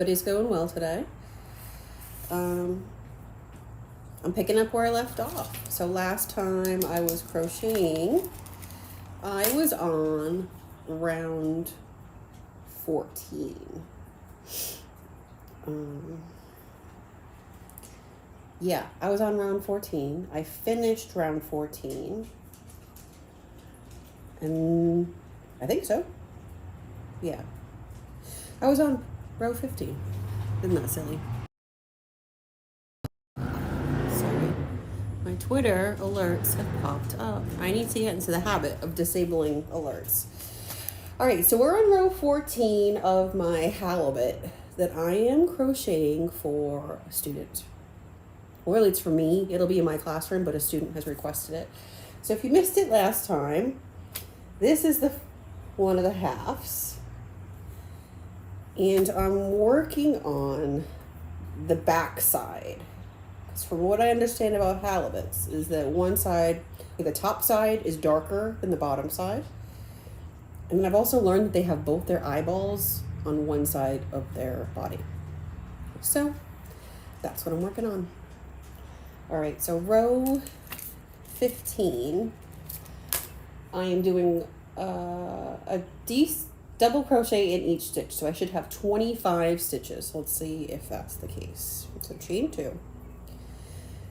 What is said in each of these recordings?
Everybody's going well today. I'm picking up where I left off. So last time I was crocheting, I was on round 14. Yeah, I was on round 14. I finished round 14. And I think so. Yeah. I was on row 15. Isn't that silly? Sorry. My Twitter alerts have popped up. I need to get into the habit of disabling alerts. All right, so we're on row 14 of my halibut that I am crocheting for a student. Well, it's for me. It'll be in my classroom, but a student has requested it. So if you missed it last time, this is one of the halves. And I'm working on the back side. Because from what I understand about halibuts is that one side, the top side is darker than the bottom side. And then I've also learned that they have both their eyeballs on one side of their body. So that's what I'm working on. All right, so row 15, I am doing a double crochet in each stitch. So I should have 25 stitches. Let's see if that's the case. So chain 2.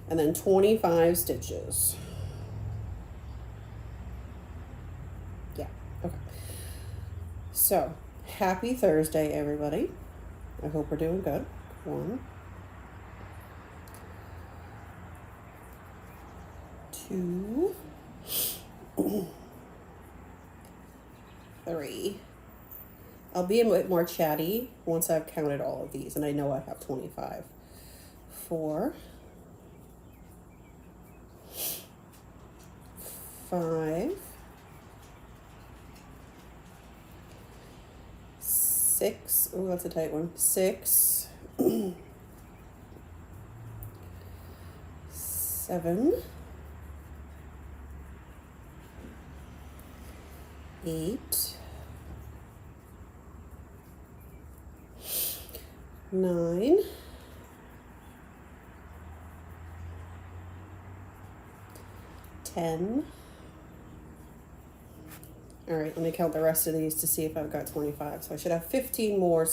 And then 25 stitches. Yeah, okay. So, happy Thursday, everybody. I hope we're doing good. 1, 2, 3. I'll be a bit more chatty once I've counted all of these, and I know I have 25. 4, 5, 6. Oh, that's a tight one. 6, 7, 8, 9, 10. All right, let me count the rest of these to see if I've got 25. So I should have 15 more.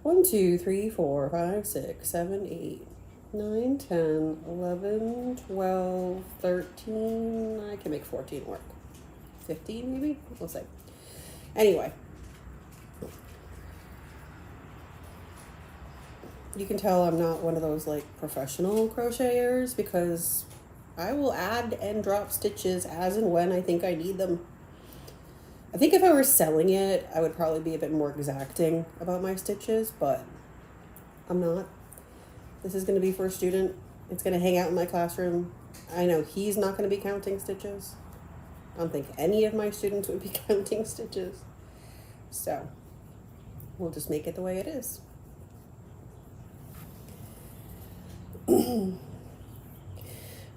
1, 2, 3, 4, 5, 6, 7, 8, 9, 10, 11, 12, 13. I can make 14 work. 15 maybe? We'll see. Anyway. You can tell I'm not one of those like professional crocheters because I will add and drop stitches as and when I think I need them. I think if I were selling it, I would probably be a bit more exacting about my stitches, but I'm not. This is going to be for a student. It's going to hang out in my classroom. I know he's not going to be counting stitches. I don't think any of my students would be counting stitches. So we'll just make it the way it is.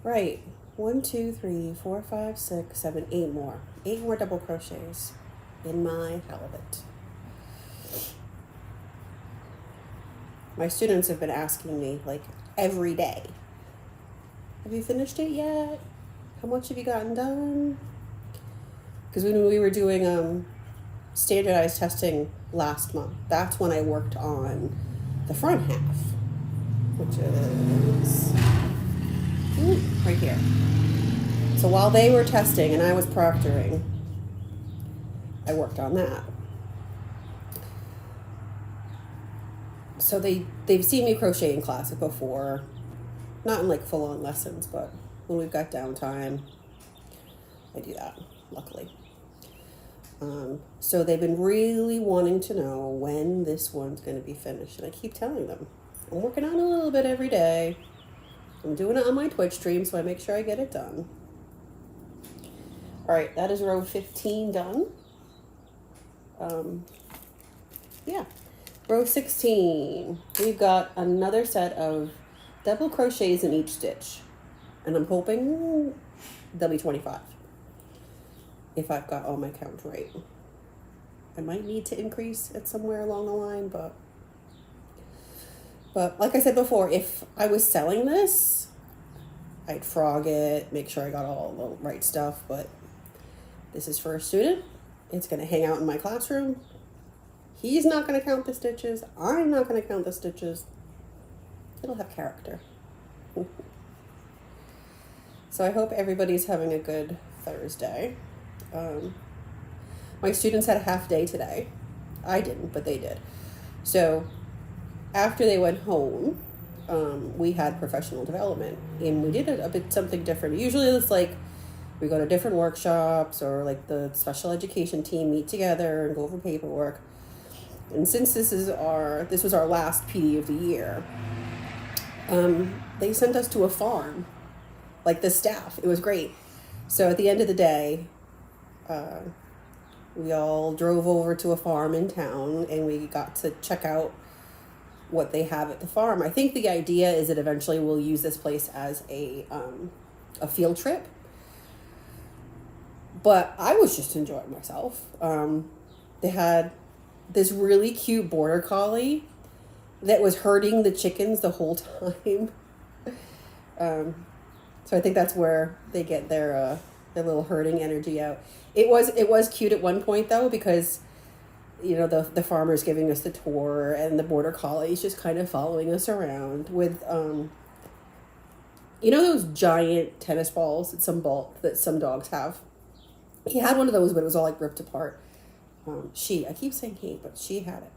Right. 1, 2, 3, 4, 5, 6, 7, 8 more. 8 more double crochets in my halibut. My students have been asking me like every day, have you finished it yet? How much have you gotten done? Because when we were doing standardized testing last month, that's when I worked on the front half, which is right here. So while they were testing and I was proctoring, I worked on that. So they've seen me crochet in class before, not in like full-on lessons, but when we've got downtime, I do that, luckily. So they've been really wanting to know when this one's going to be finished, and I keep telling them I'm working on it a little bit every day. I'm doing it on my Twitch stream, so I make sure I get it done. All right, that is row 15 done. Yeah, row 16. We've got another set of double crochets in each stitch, and I'm hoping there'll be 25 if I've got all my count right. I might need to increase it somewhere along the line, but But like I said before, if I was selling this, I'd frog it, make sure I got all the right stuff. But this is for a student. It's going to hang out in my classroom. He's not going to count the stitches. I'm not going to count the stitches. It'll have character. So I hope everybody's having a good Thursday. My students had a half day today. I didn't, but they did. So after they went home, we had professional development, and we did a bit something different. Usually it's like we go to different workshops, or like the special education team meet together and go over paperwork. And since this was our last PD of the year, they sent us to a farm, like the staff. It was great. So at the end of the day, we all drove over to a farm in town, and we got to check out what they have at the farm. I think the idea is that eventually we'll use this place as a field trip. But I was just enjoying myself. They had this really cute border collie that was herding the chickens the whole time. So I think that's where they get their little herding energy out. It was cute at one point though, because the farmer's giving us the tour, and the border collie's just kind of following us around with those giant tennis balls that some dogs have. He had one of those, but it was all like ripped apart. I keep saying he, but she had it.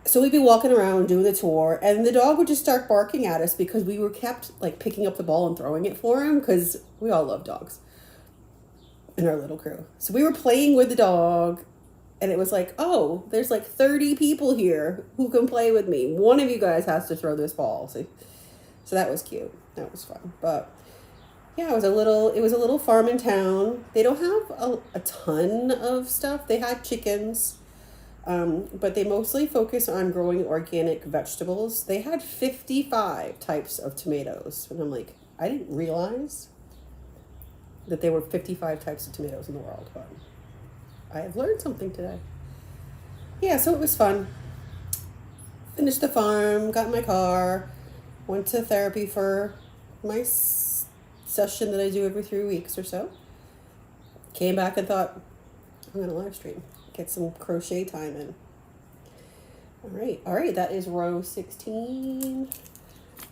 So we'd be walking around doing the tour, and the dog would just start barking at us because we were kept like picking up the ball and throwing it for him, because we all love dogs in our little crew. So we were playing with the dog, and it was like, oh, there's like 30 people here who can play with me. One of you guys has to throw this ball. So that was cute. That was fun. But yeah, it was a little farm in town. They don't have a ton of stuff. They had chickens, but they mostly focus on growing organic vegetables. They had 55 types of tomatoes. And I'm like, I didn't realize that there were 55 types of tomatoes in the world. But I have learned something today. Yeah, so it was fun. Finished the farm, got in my car, went to therapy for my session that I do every 3 weeks or so. Came back and thought, I'm going to live stream, get some crochet time in. All right, that is row 16.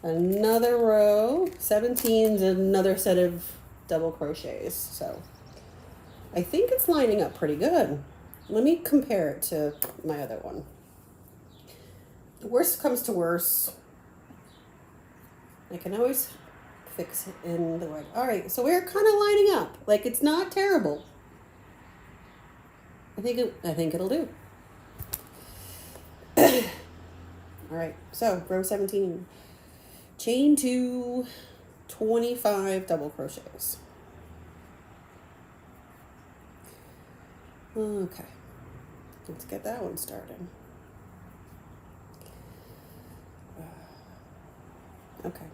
Another row, 17's another set of double crochets. So I think it's lining up pretty good. Let me compare it to my other one. The worst comes to worst, I can always fix it in the way. All right, so we're kind of lining up. Like, it's not terrible. I think it'll do. All right, so row 17. Chain 2, 25 double crochets. Okay, let's get that one started. Okay.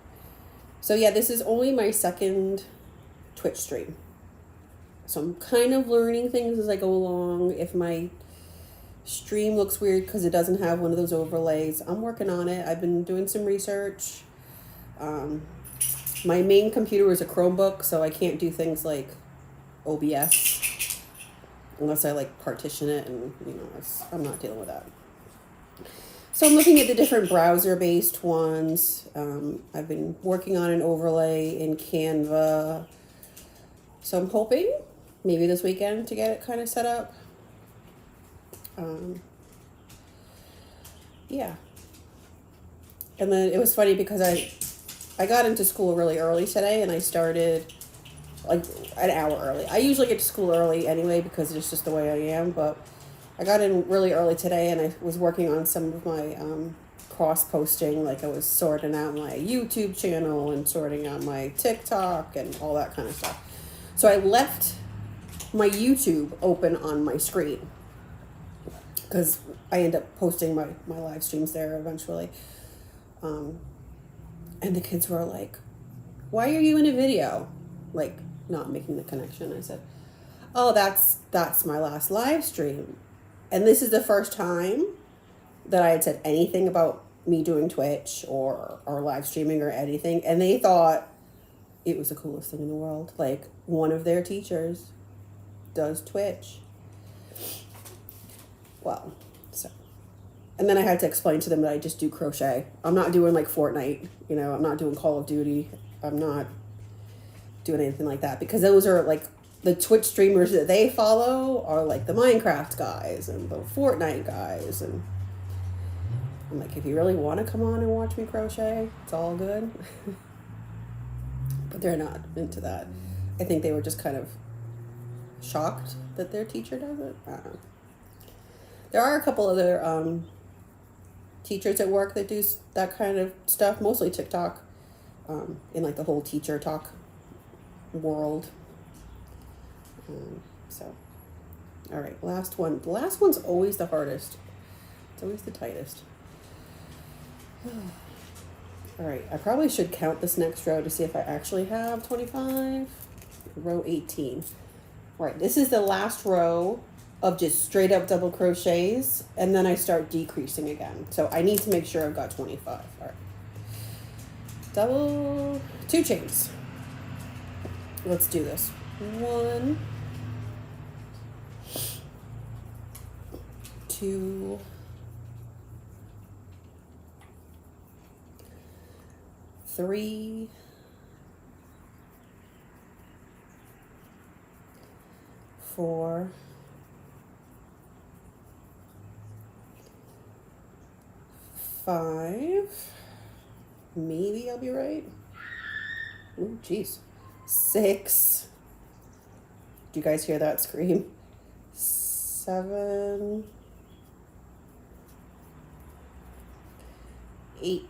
So yeah, this is only my second Twitch stream. So I'm kind of learning things as I go along. If my stream looks weird because it doesn't have one of those overlays, I'm working on it. I've been doing some research. My main computer is a Chromebook, so I can't do things like OBS unless I like partition it, and I'm not dealing with that. So I'm looking at the different browser-based ones. I've been working on an overlay in Canva. So I'm hoping maybe this weekend to get it kind of set up. Yeah. And then it was funny because I got into school really early today, and I started like an hour early. I usually get to school early anyway because it's just the way I am, but I got in really early today, and I was working on some of my cross-posting. Like, I was sorting out my YouTube channel and sorting out my TikTok and all that kind of stuff. So I left my YouTube open on my screen because I end up posting my live streams there eventually. And the kids were like, why are you in a video? Like, not making the connection. I said, oh, that's my last live stream. And this is the first time that I had said anything about me doing Twitch or live streaming or anything, and they thought it was the coolest thing in the world. Like, one of their teachers does Twitch. Well, so. And then I had to explain to them that I just do crochet. I'm not doing like Fortnite, you know, I'm not doing Call of Duty. I'm not doing anything like that, because those are like the Twitch streamers that they follow are like the Minecraft guys and the Fortnite guys. And I'm like, if you really want to come on and watch me crochet, it's all good. But they're not into that. I think they were just kind of shocked that their teacher does it. I don't know. There are a couple other teachers at work that do that kind of stuff, mostly TikTok, in like the whole teacher talk world. So, all right, last one. The last one's always the hardest. It's always the tightest. All right, I probably should count this next row to see if I actually have 25. Row 18. All right, this is the last row of just straight up double crochets, and then I start decreasing again. So I need to make sure I've got 25. All right. Double, 2 chains. Let's do this. 1, 2, 3, 4, 5. Maybe I'll be right. Oh, jeez. 6. Do you guys hear that scream? 7, 8,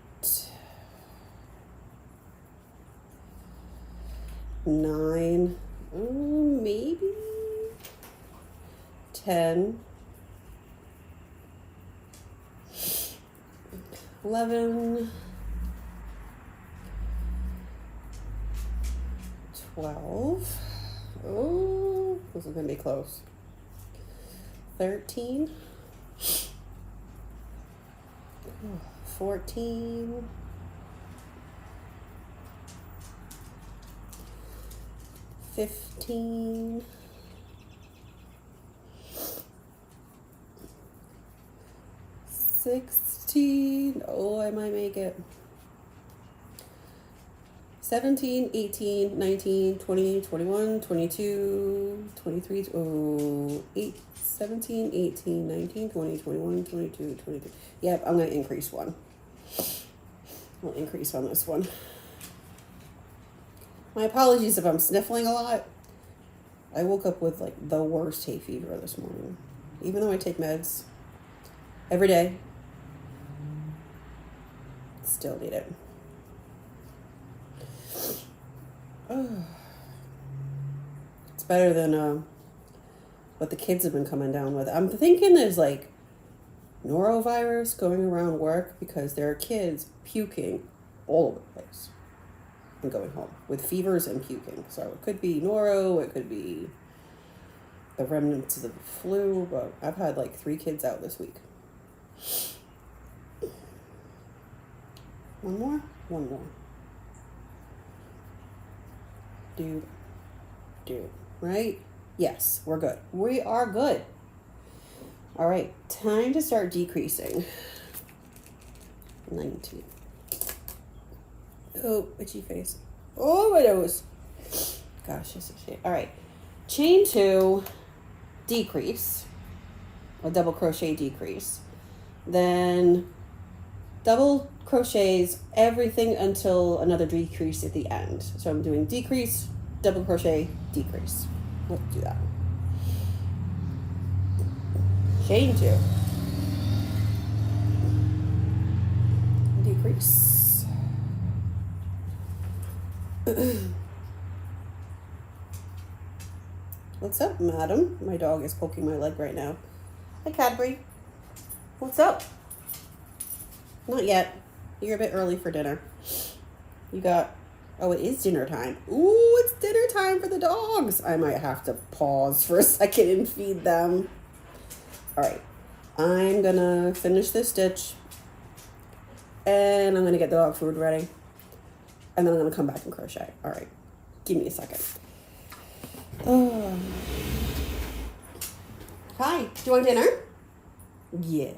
9, maybe 10, 11, 12. Oh, this is going to be close. 13, 14, 15, 16. Oh, I might make it. 17, 18, 19, 20, 21, 22, 23, 17, 18, 19, 20, 21, 22, 23. Yep, I'm going to increase one. I'll increase on this one. My apologies if I'm sniffling a lot. I woke up with like the worst hay fever this morning. Even though I take meds every day, still need it. Oh. It's better than what the kids have been coming down with. I'm thinking there's like norovirus going around work because there are kids puking all over the place and going home with fevers and puking. So it could be noro, it could be the remnants of the flu, but I've had like 3 kids out this week. One more? One more. Do. Right? Yes, we're good. We are good. All right, time to start decreasing. 19. Oh, itchy face. Oh, my nose. Gosh, this is shit. All right, chain 2, decrease, or double crochet decrease. Then double crochets everything until another decrease at the end. So I'm doing decrease, double crochet, decrease. Let's do that. Chain 2. Decrease. What's up, madam? My dog is poking my leg right now. Hi, Cadbury. What's up? Not yet. You're a bit early for dinner. You got... Oh, it is dinner time. Ooh, it's dinner time for the dogs. I might have to pause for a second and feed them. All right. I'm gonna finish this stitch. and I'm gonna get the dog food ready, and then I'm gonna come back and crochet. All right, give me a second. Hi, do you want dinner? Yeah.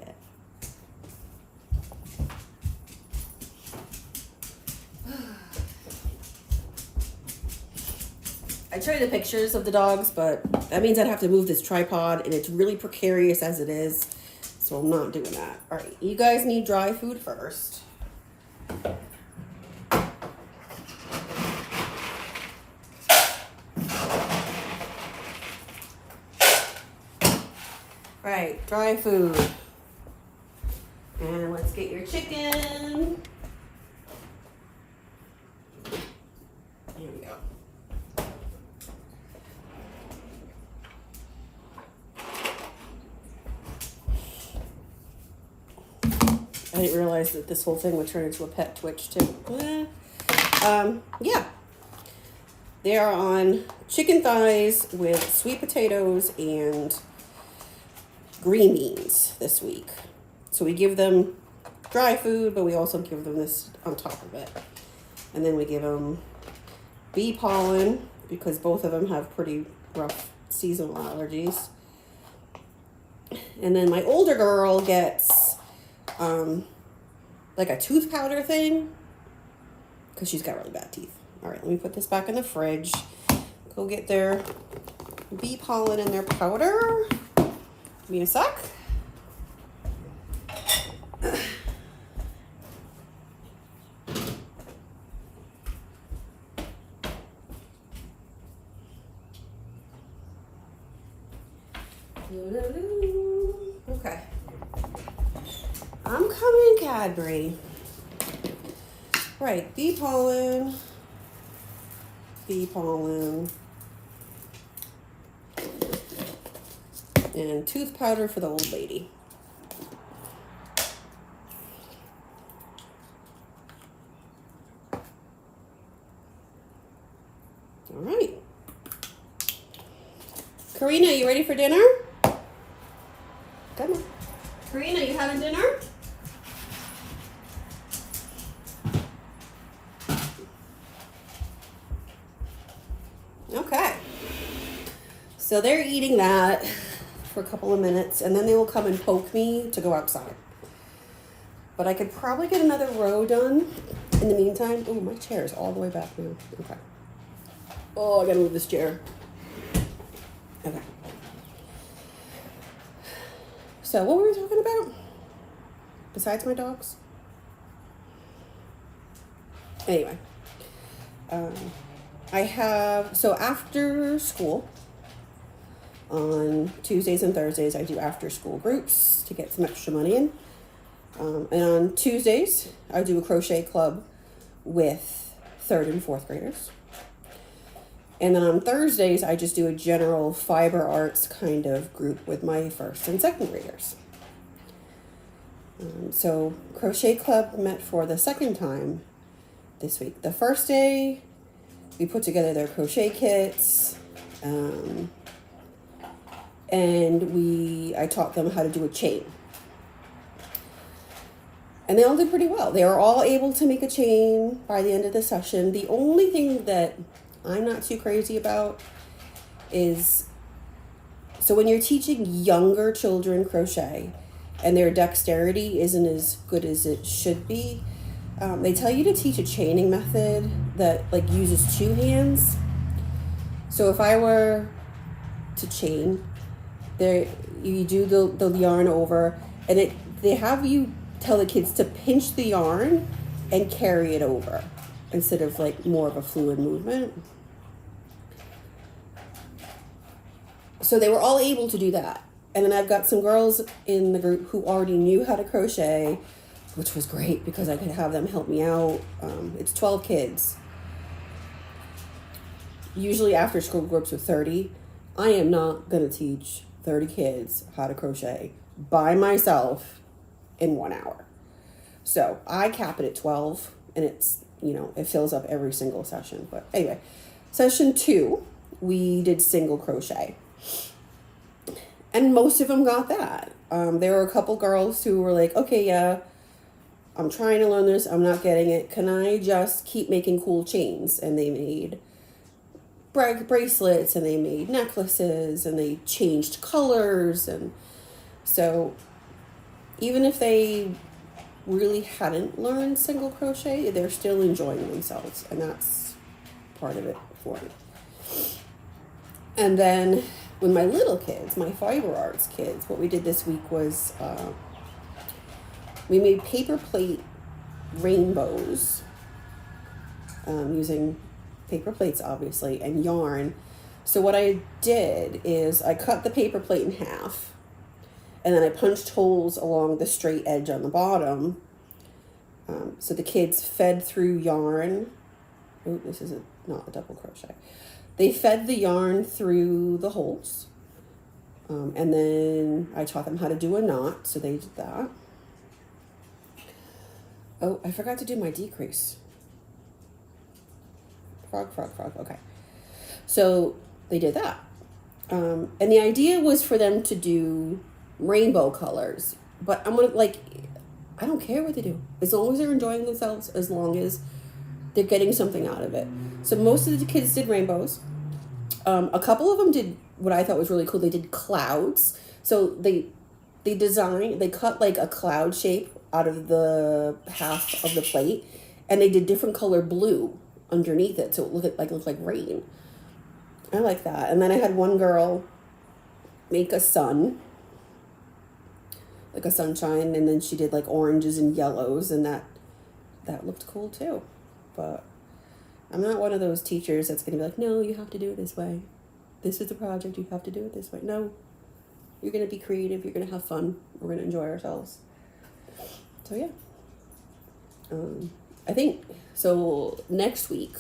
I showed you the pictures of the dogs, but that means I'd have to move this tripod, and it's really precarious as it is, so I'm not doing that. All right, you guys need dry food first. All right, dry food. And let's get your chicken. Here we go. I didn't realize that this whole thing would turn into a pet twitch too. Yeah. They are on chicken thighs with sweet potatoes and green beans this week. So we give them dry food, but we also give them this on top of it. And then we give them bee pollen because both of them have pretty rough seasonal allergies. And then my older girl gets like a tooth powder thing because she's got really bad teeth. All right, let me put this back in the fridge. Go get their bee pollen and their powder. Give me a sec. Okay. I'm coming, Cadbury. Right, bee pollen, and tooth powder for the old lady. All right. Karina, you ready for dinner? Come on. Karina, you having dinner? Okay. So they're eating that for a couple of minutes, and then they will come and poke me to go outside. But I could probably get another row done in the meantime. Oh, my chair is all the way back now. Okay. Oh, I gotta move this chair. Okay. So what were we talking about? Besides my dogs? Anyway. So after school, on Tuesdays and Thursdays, I do after school groups to get some extra money in. And on Tuesdays, I do a crochet club with 3rd and 4th graders. And then on Thursdays, I just do a general fiber arts kind of group with my 1st and 2nd graders. So crochet club met for the 2nd time this week. The first day, we put together their crochet kits, and I taught them how to do a chain. And they all did pretty well. They were all able to make a chain by the end of the session. The only thing that I'm not too crazy about is, so when you're teaching younger children crochet and their dexterity isn't as good as it should be, they tell you to teach a chaining method that like uses 2 hands. So if I were to chain, you do the yarn over, and they have you tell the kids to pinch the yarn and carry it over instead of like more of a fluid movement. So they were all able to do that. And then I've got some girls in the group who already knew how to crochet, which was great because I could have them help me out. It's 12 kids. Usually after school groups with 30. I am not going to teach 30 kids how to crochet by myself in 1 hour. So I cap it at 12, and it's, it fills up every single session. But anyway, session 2, we did single crochet. And most of them got that. There were a couple girls who were like, okay, yeah, I'm trying to learn this. I'm not getting it. Can I just keep making cool chains? And they made bracelets, and they made necklaces, and they changed colors. And so even if they really hadn't learned single crochet, they're still enjoying themselves. And that's part of it for me. And then with my little kids, my fiber arts kids, what we did this week was we made paper plate rainbows using paper plates, obviously, and yarn. So what I did is I cut the paper plate in half, and then I punched holes along the straight edge on the bottom. So the kids fed through yarn. Oh, this is not a double crochet. They fed the yarn through the holes. And then I taught them how to do a knot, so they did that. Oh, I forgot to do my decrease. Frog. Okay. So they did that. And the idea was for them to do rainbow colors. But I'm going to, I don't care what they do. As long as they're enjoying themselves, as long as they're getting something out of it. So most of the kids did rainbows. A couple of them did what I thought was really cool. They did clouds. So they cut like a cloud shape out of the half of the plate, and they did different color blue underneath it, so it looked like rain. I like that. And then I had one girl make a sun, like a sunshine, and then she did like oranges and yellows, and that looked cool too. But I'm not one of those teachers that's going to be like, no, you have to do it this way. This is the project, you have to do it this way. No, you're going to be creative, you're going to have fun, we're going to enjoy ourselves. So yeah, I think, so next week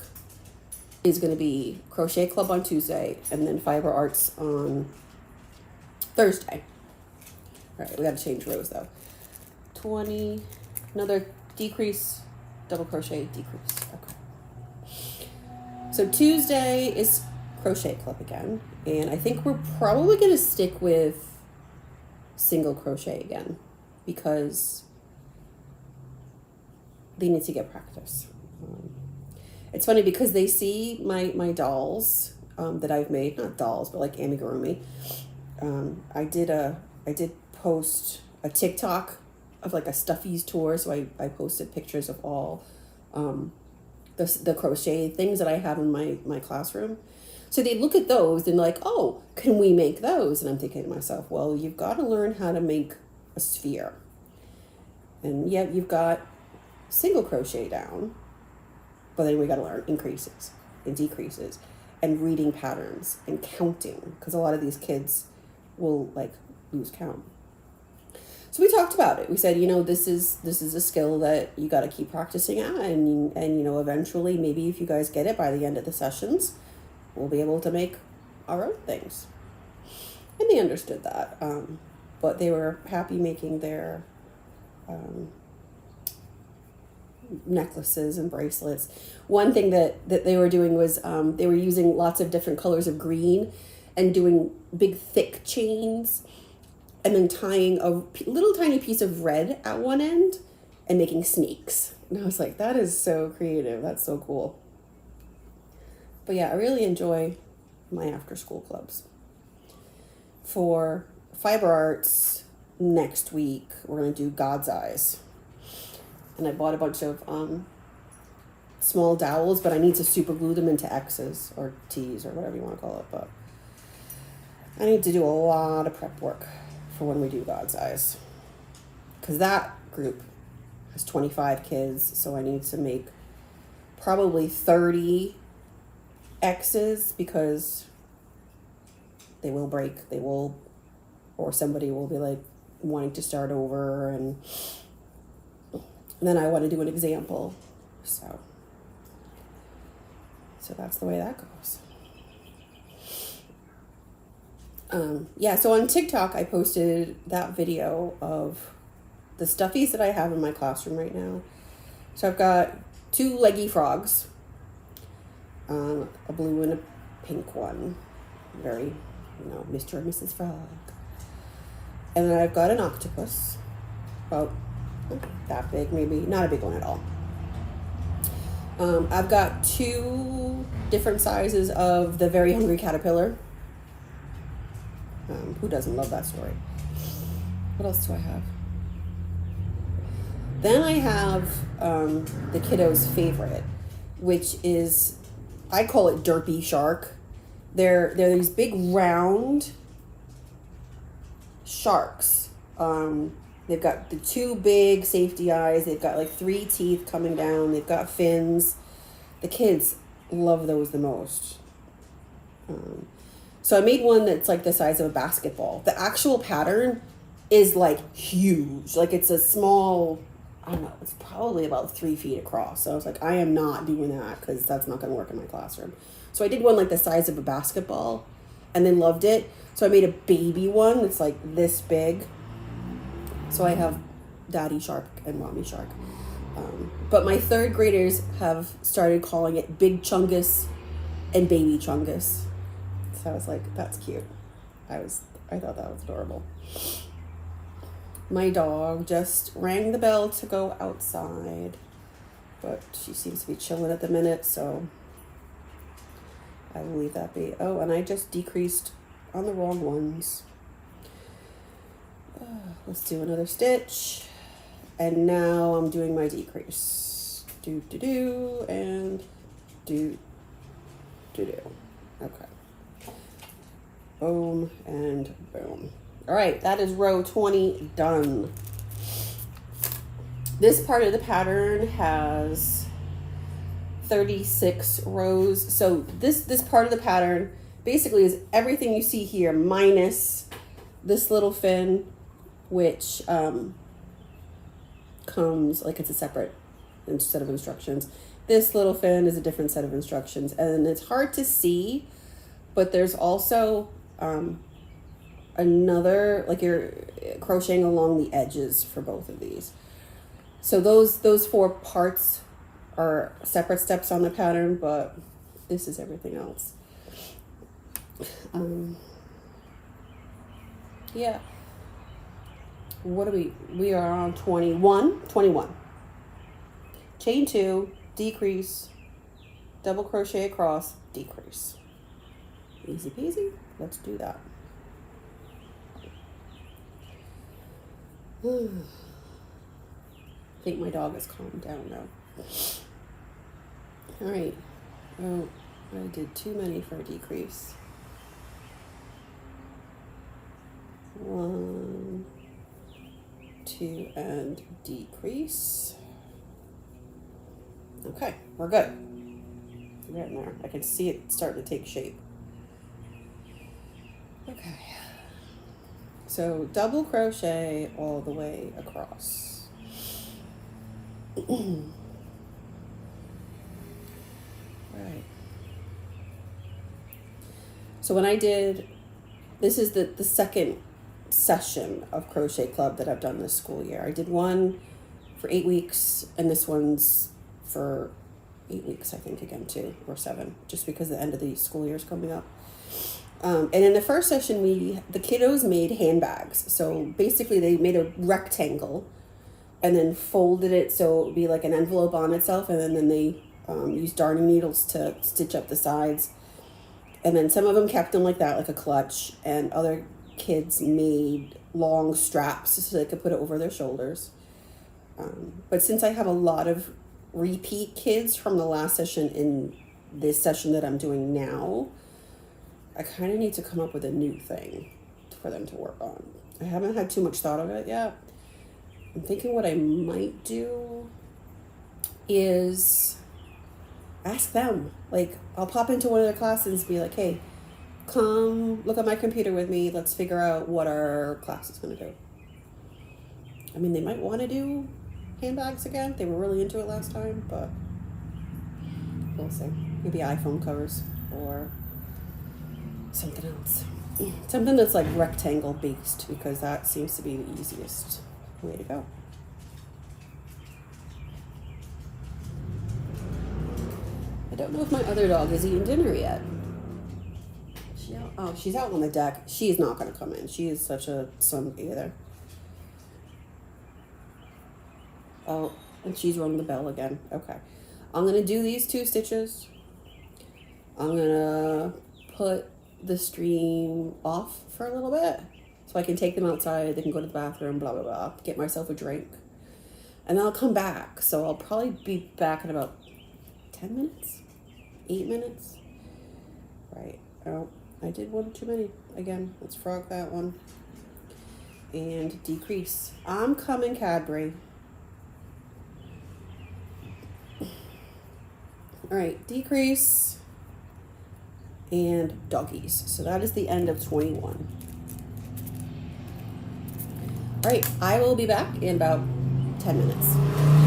is going to be Crochet Club on Tuesday, and then Fiber Arts on Thursday. All right, we got to change rows though. 20, another decrease, double crochet, decrease. Okay. So Tuesday is Crochet Club again, and I think we're probably going to stick with single crochet again because they need to get practice. It's funny because they see my dolls that I've made, not dolls, but like amigurumi. I did post a TikTok of like a Stuffies tour, so I posted pictures of all the crochet things that I have in my classroom. So they look at those and like, oh, can we make those? And I'm thinking to myself, well, you've got to learn how to make a sphere. And yeah, you've got single crochet down, but then we got to learn increases and decreases and reading patterns and counting, because a lot of these kids will like lose count. So we talked about it. We said, this is a skill that you got to keep practicing at, and eventually, maybe if you guys get it by the end of the sessions, we'll be able to make our own things. And they understood that, but they were happy making their necklaces and bracelets. One thing that they were doing was they were using lots of different colors of green and doing big thick chains, and then tying a little tiny piece of red at one end and making snakes. And I was like, that is so creative. That's so cool. But yeah, I really enjoy my after school clubs. For Fiber Arts next week, we're going to do God's Eyes. And I bought a bunch of small dowels, but I need to super glue them into X's or T's or whatever you want to call it. But I need to do a lot of prep work for when we do God's Eyes, because that group has 25 kids, so I need to make probably 30 X's, because they will break, or somebody will be like wanting to start over, and then I want to do an example, so that's the way that goes. So on TikTok, I posted that video of the stuffies that I have in my classroom right now. So I've got 2 leggy frogs, a blue and a pink one, very, Mr. and Mrs. Frog. And then I've got an octopus, about that big, maybe. Not a big one at all. I've got 2 different sizes of the Very Hungry Caterpillar. Who doesn't love that story? What else do I have? Then I have the kiddos' favorite, which is, I call it Derpy Shark. They're these big round sharks. They've got the 2 big safety eyes. They've got like 3 teeth coming down. They've got fins. The kids love those the most. So I made one that's like the size of a basketball. The actual pattern is like huge. Like it's a small, I don't know, it's probably about 3 feet across. So I was like, I am not doing that because that's not going to work in my classroom. So I did one like the size of a basketball and then loved it. So I made a baby one that's like this big. So I have Daddy Shark and Mommy Shark. But my 3rd graders have started calling it Big Chungus and Baby Chungus. So I was like, that's cute. I thought that was adorable. My dog just rang the bell to go outside, but she seems to be chilling at the minute, so I will leave that be. Oh, and I just decreased on the wrong ones. Let's do another stitch. And now I'm doing my decrease. Do, and do. Okay. Boom and boom. All right, that is row 20 done. This part of the pattern has 36 rows. So this part of the pattern basically is everything you see here minus this little fin, which comes like it's a separate set of instructions. This little fin is a different set of instructions, and it's hard to see, but there's also another, like you're crocheting along the edges for both of these. So those 4 parts are separate steps on the pattern, but this is everything else. Yeah. What are we are on 21. Chain 2, decrease, double crochet across, decrease. Easy peasy. Let's do that. I think my dog has calmed down now. All right. Oh, I did too many for a decrease. 1, 2, and decrease. Okay, we're good. We're getting there. I can see it starting to take shape. Okay. So double crochet all the way across. Right. So when I did, this is the second session of Crochet Club that I've done this school year. I did one for 8 weeks, and this one's for 8 weeks, I think, again, too, or 7, just because the end of the school year is coming up. And in the first session, the kiddos made handbags. So basically they made a rectangle and then folded it so it would be like an envelope on itself, and then they used darning needles to stitch up the sides. And then some of them kept them like that, like a clutch, and other kids made long straps so they could put it over their shoulders. But since I have a lot of repeat kids from the last session in this session that I'm doing now, I kind of need to come up with a new thing for them to work on. I haven't had too much thought of it yet. I'm thinking what I might do is ask them. Like, I'll pop into one of their classes and be like, hey, come look at my computer with me. Let's figure out what our class is going to do. I mean, they might want to do handbags again. They were really into it last time, but we'll see. Maybe iPhone covers or something else. Something that's like rectangle based, because that seems to be the easiest way to go. I don't know if my other dog has eaten dinner yet. Oh, she's out on the deck. She's not going to come in. She is such a son either. Oh, and she's rung the bell again. Okay. I'm going to do these 2 stitches. I'm going to put the stream off for a little bit so I can take them outside. They can go to the bathroom, blah, blah, blah. Get myself a drink. And then I'll come back. So I'll probably be back in about 10 minutes, 8 minutes. Right. Oh, I did one too many. Again, let's frog that one. And decrease. I'm coming, Cadbury. All right, decrease and doggies. So that is the end of 21. All right, I will be back in about 10 minutes.